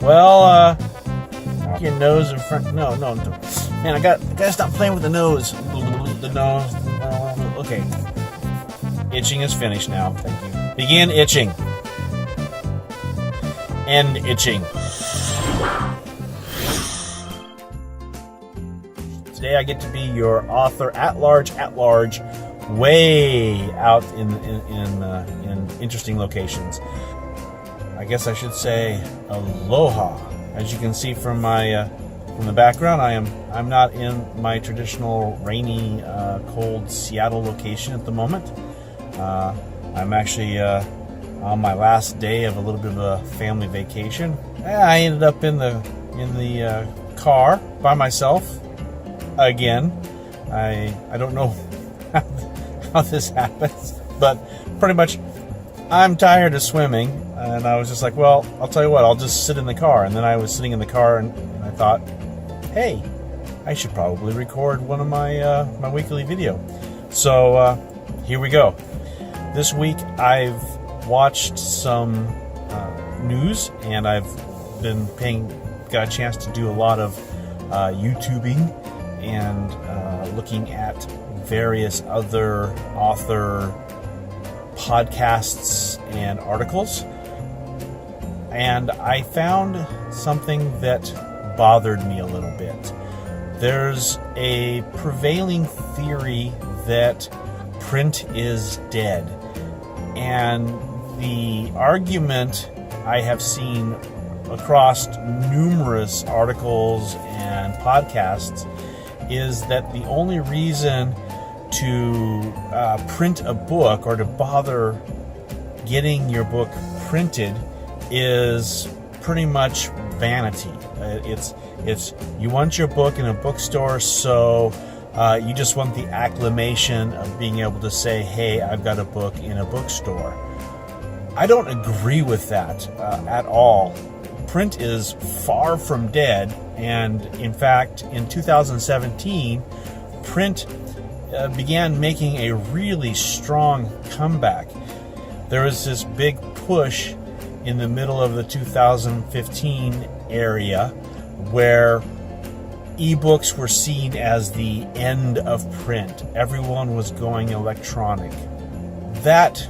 Well, your nose in front. No. Man, I gotta stop playing with the nose. The nose. Okay. Itching is finished now. Thank you. Begin itching. End itching. Today I get to be your author at large, way out in interesting locations. I guess I should say aloha. As you can see from the background, I'm not in my traditional rainy, cold Seattle location at the moment. I'm actually on my last day of a little bit of a family vacation. I ended up in the car by myself again. I don't know how this happens, but pretty much I'm tired of swimming, and I was just like, well, I'll tell you what, I'll just sit in the car. And then I was sitting in the car, and I thought, hey, I should probably record one of my my weekly video. So here we go. This week I've watched some news, and I've been got a chance to do a lot of YouTubing and looking at various other author podcasts and articles. And I found something that bothered me a little bit. There's a prevailing theory that print is dead. And the argument I have seen across numerous articles and podcasts is that the only reason to print a book or to bother getting your book printed is pretty much vanity. It's you want your book in a bookstore, so you just want the acclamation of being able to say, hey, I've got a book in a bookstore. I don't agree with that at all. Print is far from dead, and in fact, in 2017, print began making a really strong comeback. There was this big push in the middle of the 2015 area where ebooks were seen as the end of print. Everyone was going electronic. That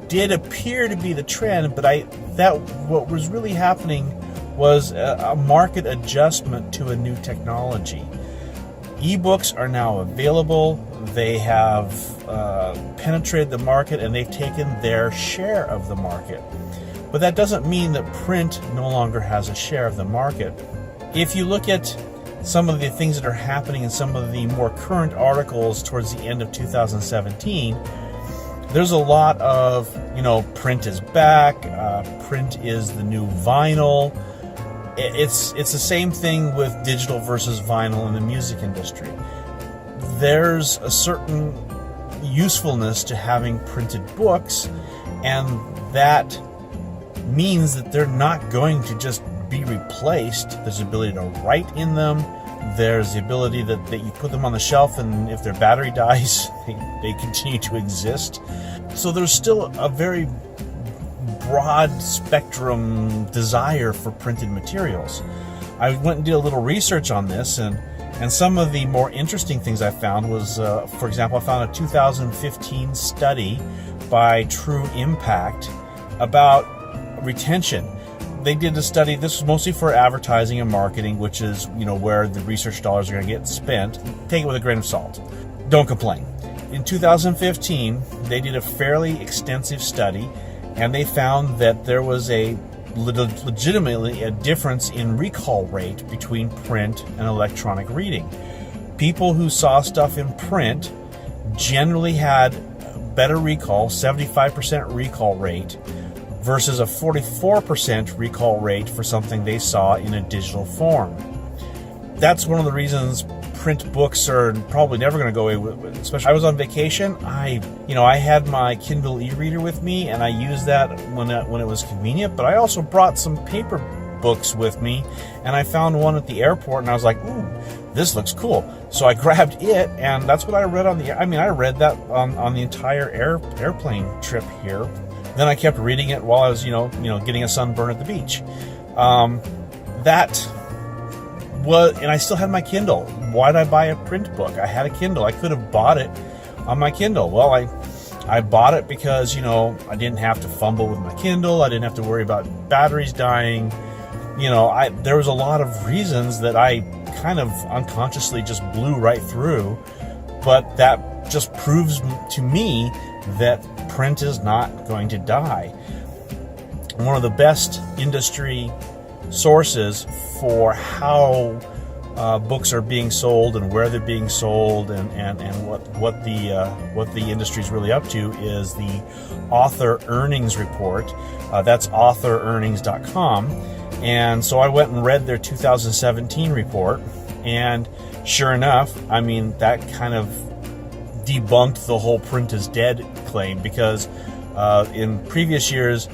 did appear to be the trend, but what was really happening was a market adjustment to a new technology. Ebooks are now available. They have penetrated the market, and they've taken their share of the market. But that doesn't mean that print no longer has a share of the market. If you look at some of the things that are happening in some of the more current articles towards the end of 2017, there's a lot of, print is back, print is the new vinyl. It's the same thing with digital versus vinyl in the music industry. There's a certain usefulness to having printed books, and that means that they're not going to just be replaced. There's the ability to write in them. There's the ability that you put them on the shelf, and if their battery dies, they continue to exist. So there's still a very broad spectrum desire for printed materials. I went and did a little research on this, and some of the more interesting things I found was, for example, I found a 2015 study by True Impact about retention. They did a study. This was mostly for advertising and marketing, which is, where the research dollars are going to get spent. Take it with a grain of salt. Don't complain. In 2015, they did a fairly extensive study, and they found that there was legitimately a difference in recall rate between print and electronic reading. People who saw stuff in print generally had better recall, 75% recall rate, versus a 44% recall rate for something they saw in a digital form. That's one of the reasons print books are probably never going to go away. Especially, I was on vacation. I had my Kindle e-reader with me, and I used that when it was convenient. But I also brought some paper books with me, and I found one at the airport, and I was like, ooh, this looks cool. So I grabbed it, and that's what I read I read that on the entire airplane trip here. Then I kept reading it while I was, getting a sunburn at the beach. That was, and I still had my Kindle. Why did I buy a print book? I had a Kindle. I could have bought it on my Kindle. Well, I bought it because, I didn't have to fumble with my Kindle. I didn't have to worry about batteries dying. There was a lot of reasons that I kind of unconsciously just blew right through. But that just proves to me that print is not going to die. One of the best industry sources for how books are being sold and where they're being sold and what the industry is really up to is the author earnings report. That's authorearnings.com. And so I went and read their 2017 report, and sure enough, that kind of debunked the whole print is dead claim, because in previous years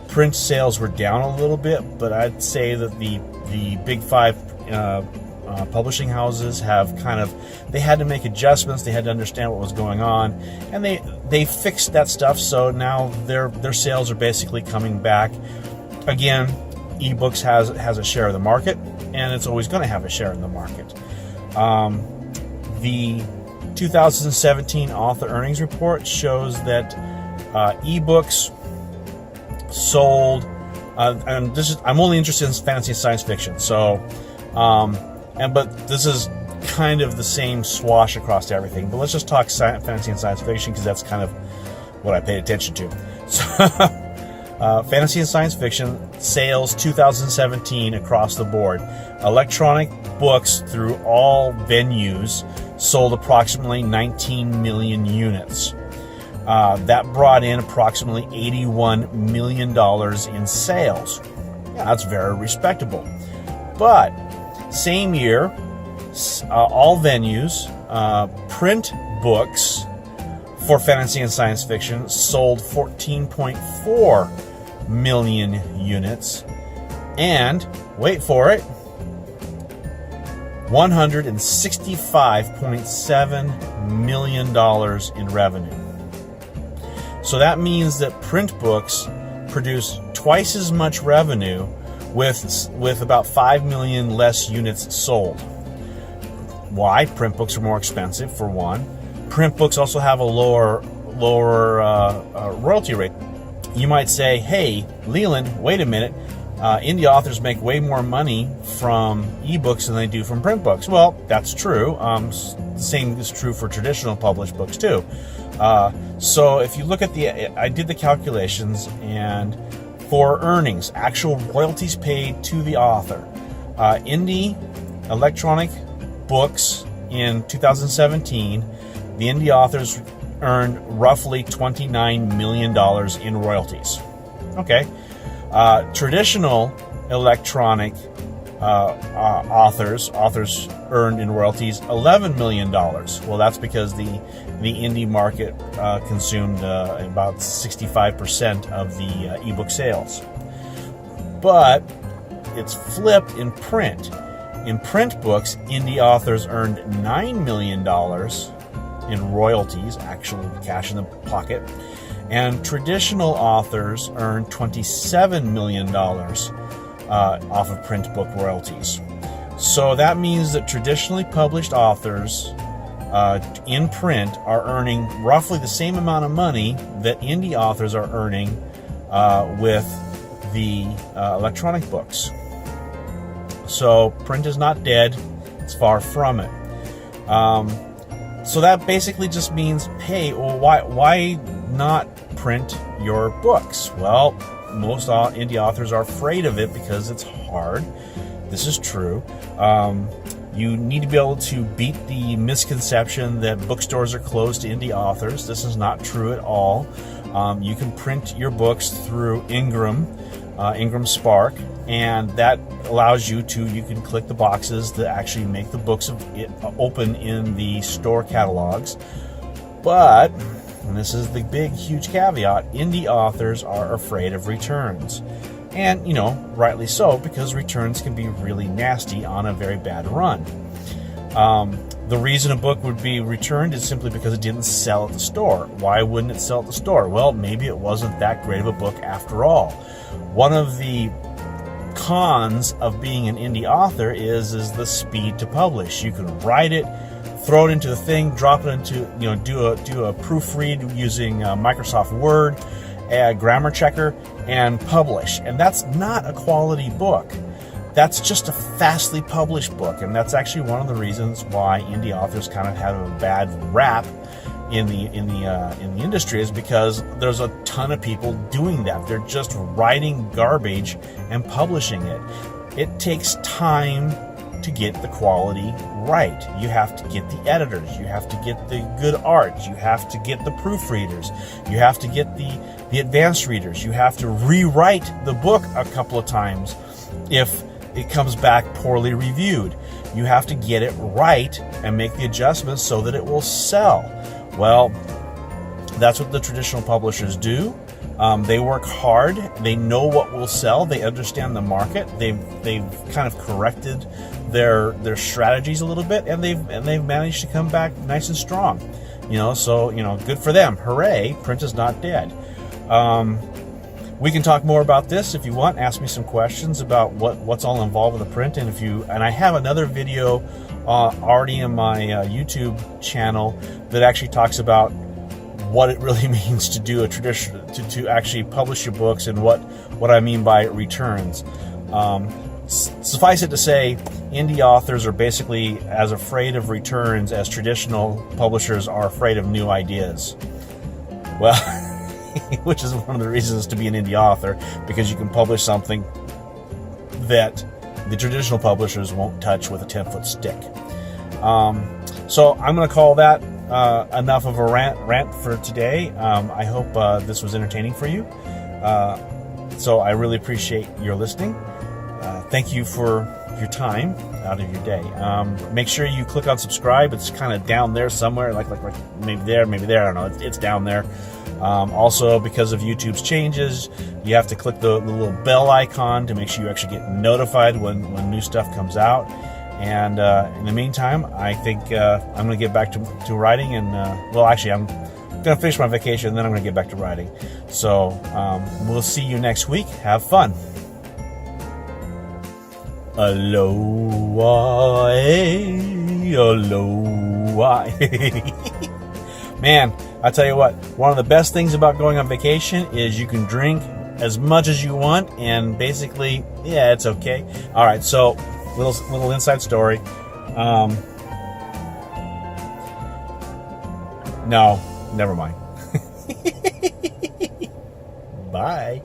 print sales were down a little bit, but I'd say that the big five publishing houses have they had to make adjustments. They had to understand what was going on, and they fixed that stuff. So now their sales are basically coming back. Again, ebooks has a share of the market, and it's always going to have a share in the market. The 2017 author earnings report shows that ebooks sold, and I'm only interested in fantasy and science fiction. So, but this is kind of the same swash across everything. But let's just talk fantasy and science fiction, because that's kind of what I paid attention to. So, fantasy and science fiction sales 2017 across the board. Electronic books through all venues sold approximately 19 million units. That brought in approximately $81 million in sales. Yeah, that's very respectable. But same year, all venues, print books for fantasy and science fiction sold 14.4 million units, and wait for it, $165.7 million in revenue. So that means that print books produce twice as much revenue with about 5 million less units sold. Why? Print books are more expensive, for one. Print books also have a lower royalty rate. You might say, hey, Leeland, wait a minute. Indie authors make way more money from ebooks than they do from print books. Well, that's true. The same is true for traditional published books too. So if you look at I did the calculations, and for earnings, actual royalties paid to the author, indie electronic books in 2017, the indie authors earned roughly $29 million in royalties. Okay. Traditional electronic authors earned in royalties $11 million. Well, that's because the indie market consumed about 65% of the ebook sales. But it's flipped in print. In print books, indie authors earned $9 million in royalties, actual cash in the pocket, and traditional authors earned $27 million off of print book royalties. So that means that traditionally published authors in print are earning roughly the same amount of money that indie authors are earning with the electronic books. So print is not dead, it's far from it. So that basically just means, hey, well, why not print your books? Well, most indie authors are afraid of it because it's hard. This is true. You need to be able to beat the misconception that bookstores are closed to indie authors. This is not true at all. You can print your books through Ingram Spark, and that allows you can click the boxes that actually make the books open in the store catalogs. But, and this is the big, huge caveat, indie authors are afraid of returns. And, rightly so, because returns can be really nasty on a very bad run. The reason a book would be returned is simply because it didn't sell at the store. Why wouldn't it sell at the store? Well, maybe it wasn't that great of a book after all. One of the cons of being an indie author is the speed to publish. You can write it, throw it into the thing, drop it into, do a proofread using Microsoft Word, a grammar checker, and publish. And that's not a quality book. That's just a fastly published book, and that's actually one of the reasons why indie authors kind of have a bad rap in the industry, is because there's a ton of people doing that. They're just writing garbage and publishing it. It takes time to get the quality right. You have to get the editors, you have to get the good art, you have to get the proofreaders, you have to get the advanced readers, you have to rewrite the book a couple of times if it comes back poorly reviewed. You have to get it right and make the adjustments so that it will sell. Well, that's what the traditional publishers do. They work hard. They know what will sell. They understand the market. They've kind of corrected their strategies a little bit, and they've managed to come back nice and strong. So good for them. Hooray! Print is not dead. We can talk more about this if you want. Ask me some questions about what's all involved with the print, and I have another video already in my YouTube channel that actually talks about what it really means to do a tradition, to actually publish your books, and what I mean by returns. Suffice it to say, indie authors are basically as afraid of returns as traditional publishers are afraid of new ideas. Well, which is one of the reasons to be an indie author, because you can publish something that the traditional publishers won't touch with a 10-foot stick. So I'm going to call that enough of a rant for today. I hope this was entertaining for you. So I really appreciate your listening. Thank you for your time out of your day. Make sure you click on subscribe. It's kind of down there somewhere, like maybe there, I don't know. It's down there. Also, because of YouTube's changes, you have to click the little bell icon to make sure you actually get notified when new stuff comes out. And in the meantime, I think I'm going to get back to writing. And actually, I'm going to finish my vacation, and then I'm going to get back to writing. So we'll see you next week. Have fun. Aloha, aloha. Man, I tell you what, one of the best things about going on vacation is you can drink as much as you want, and basically, yeah, it's okay. All right, so little inside story. No, never mind. Bye.